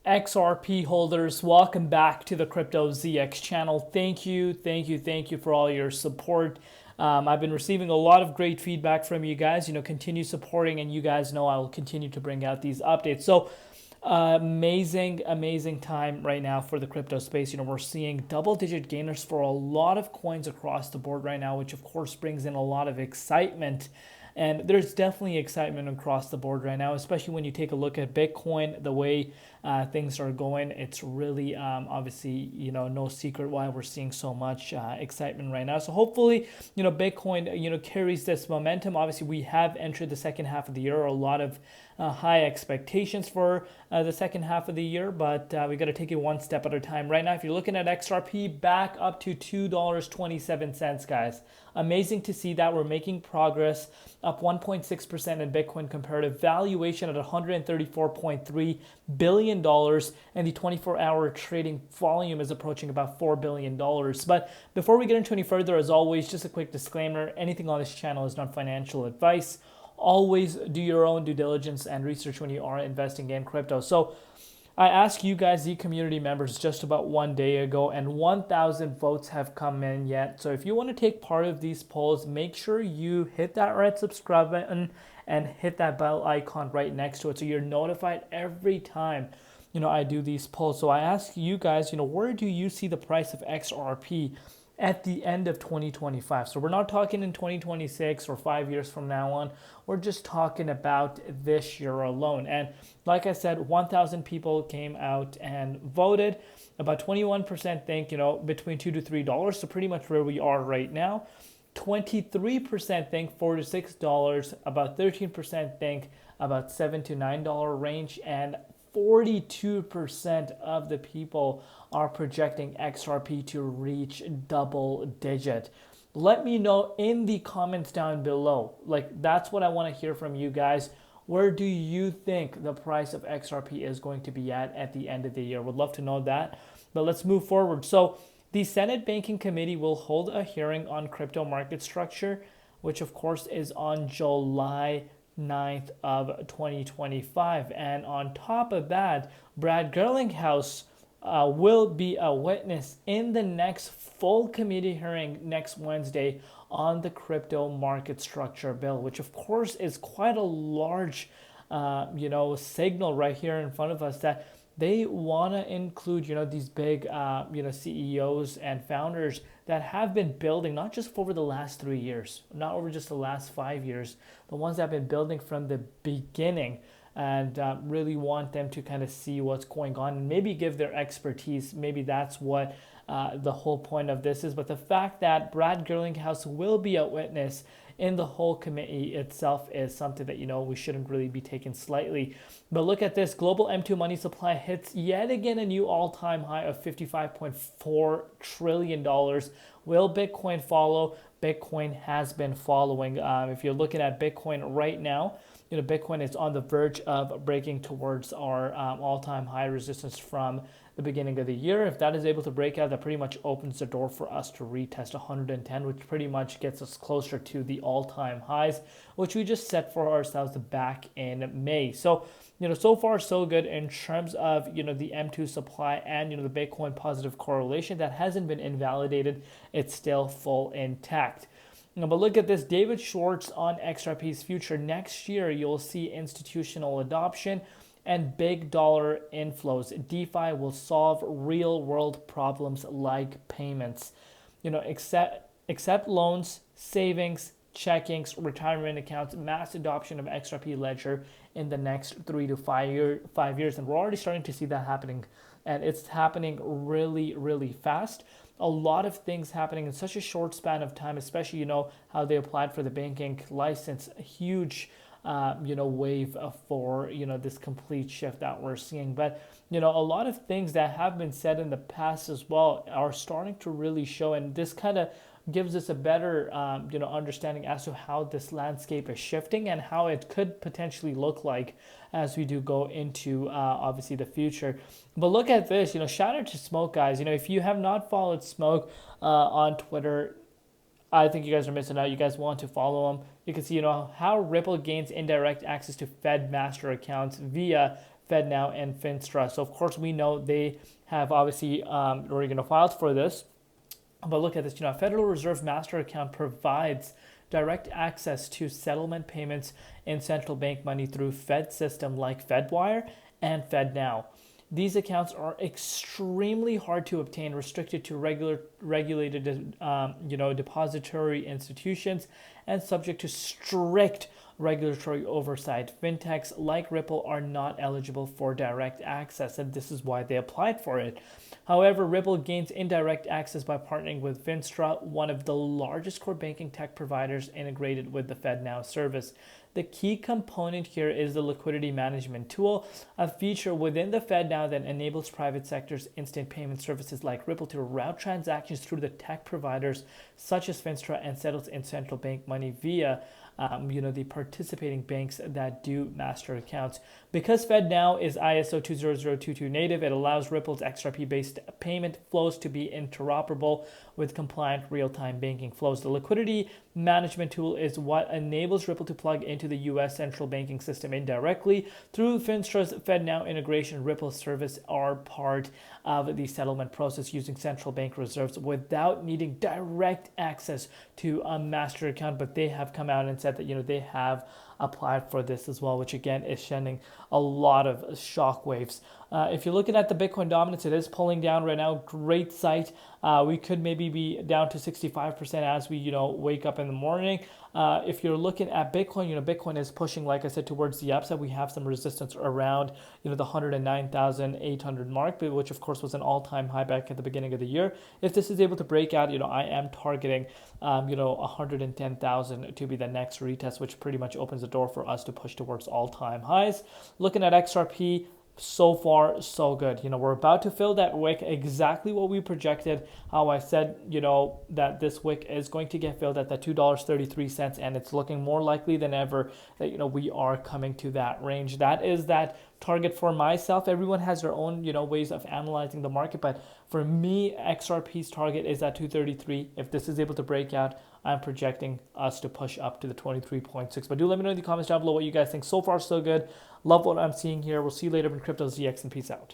XRP holders, welcome back to the Crypto ZX channel. Thank you for all your support. I've been receiving a lot of great feedback from you guys. Continue supporting, and you guys know I will continue to bring out these updates. So, amazing time right now for the crypto space. We're seeing double-digit gainers for a lot of coins across the board right now, which of course brings in a lot of excitement. And there's definitely excitement across the board right now, especially when you take a look at Bitcoin, the way things are going. It's really obviously, no secret why we're seeing so much excitement right now. So hopefully, Bitcoin, carries this momentum. Obviously, we have entered the second half of the year, a lot of high expectations for the second half of the year, but we got to take it one step at a time. Right now, if you're looking at XRP, back up to $2.27, guys. Amazing to see that we're making progress, up 1.6% in Bitcoin comparative valuation at $134.3 billion, and the 24-hour trading volume is approaching about $4 billion. But before we get into any further, as always, just a quick disclaimer, anything on this channel is not financial advice. Always do your own due diligence and research when you are investing in crypto. So I asked you guys, the community members, just about 1 day ago, and 1,000 votes have come in yet. So if you want to take part of these polls, make sure you hit that red subscribe button and hit that bell icon right next to it so you're notified every time I do these polls. So I ask you guys, where do you see the price of XRP at the end of 2025? So we're not talking in 2026 or 5 years from now on. We're just talking about this year alone. And like I said, 1,000 people came out and voted. About 21% think, between $2 to $3. So pretty much where we are right now. 23% think $4 to $6. About 13% think about $7 to $9 range. And 42% of the people are projecting XRP to reach double digit. Let me know in the comments down below. That's what I want to hear from you guys. Where do you think the price of XRP is going to be at the end of the year? Would love to know that. But let's move forward. So the Senate Banking Committee will hold a hearing on crypto market structure, which of course is on July 9th of 2025. And on top of that, Brad Garlinghouse will be a witness in the next full committee hearing next Wednesday on the crypto market structure bill, which of course is quite a large signal right here in front of us that they want to include these big CEOs and founders that have been building, not just over the last 3 years, not over just the last 5 years, the ones that have been building from the beginning, and really want them to kind of see what's going on and maybe give their expertise. Maybe that's what the whole point of this is. But the fact that Brad Garlinghouse will be a witness in the whole committee itself is something that we shouldn't really be taken slightly. But look at this, global M2 money supply hits yet again a new all-time high of $55.4 trillion. Will Bitcoin follow? Bitcoin has been following. If you're looking at Bitcoin right now, Bitcoin is on the verge of breaking towards our all-time high resistance from the beginning of the year. If that is able to break out, that pretty much opens the door for us to retest 110, which pretty much gets us closer to the all-time highs, which we just set for ourselves back in May. So, so far so good in terms of, the M2 supply and, the Bitcoin positive correlation that hasn't been invalidated. It's still full intact. But look at this, David Schwartz on XRP's future. Next year, you'll see institutional adoption and big dollar inflows. DeFi will solve real world problems like payments. Accept loans, savings, checkings, retirement accounts, mass adoption of XRP Ledger in the next 3 to 5 years. And we're already starting to see that happening. And it's happening really, really fast. A lot of things happening in such a short span of time, especially, how they applied for the banking license, a huge, wave for, this complete shift that we're seeing. But, a lot of things that have been said in the past as well are starting to really show. And this kind of gives us a better, understanding as to how this landscape is shifting and how it could potentially look like as we do go into, obviously, the future. But look at this, shout out to Smoke, guys. If you have not followed Smoke on Twitter, I think you guys are missing out. You guys want to follow him. You can see, how Ripple gains indirect access to Fed master accounts via FedNow, and Finstra. So of course we know they have obviously already filed for this. But look at this, a Federal Reserve master account provides direct access to settlement payments in central bank money through Fed system like FedWire and FedNow. These accounts are extremely hard to obtain, restricted to regulated, depository institutions, and subject to strict regulatory oversight. Fintechs like Ripple are not eligible for direct access, and this is why they applied for it. However, Ripple gains indirect access by partnering with Finstra, one of the largest core banking tech providers integrated with the FedNow service. The key component here is the liquidity management tool, a feature within the FedNow that enables private sector's instant payment services like Ripple to route transactions through the tech providers such as Finstra and settles in central bank money via the participating banks that do master accounts. Because FedNow is ISO 20022 native, it allows Ripple's XRP-based payment flows to be interoperable with compliant real-time banking flows. The liquidity management tool is what enables Ripple to plug into the US central banking system indirectly. Through Finstra's FedNow integration, Ripple's service are part of the settlement process using central bank reserves without needing direct access to a master account. But they have come out and said that they have applied for this as well, which again is sending a lot of shockwaves. If you're looking at the Bitcoin dominance, it is pulling down right now. Great site. We could maybe be down to 65% as we wake up in the morning. If you're looking at Bitcoin, Bitcoin is pushing, like I said, towards the upside. We have some resistance around the 109,800 mark, which of course was an all-time high back at the beginning of the year. If this is able to break out, I am targeting 110,000 to be the next retest, which pretty much opens the door for us to push towards all-time highs. Looking at XRP, so far so good. We're about to fill that wick, exactly what we projected, how I said that this wick is going to get filled at the $2.33, and it's looking more likely than ever that we are coming to that range. That is that target for myself. Everyone has their own ways of analyzing the market, but for me, XRP's target is at 233. If this is able to break out, I'm projecting us to push up to the 23.6. But do let me know in the comments down below what you guys think. So far so good. Love what I'm seeing here. We'll see you later in Crypto ZX, and peace out.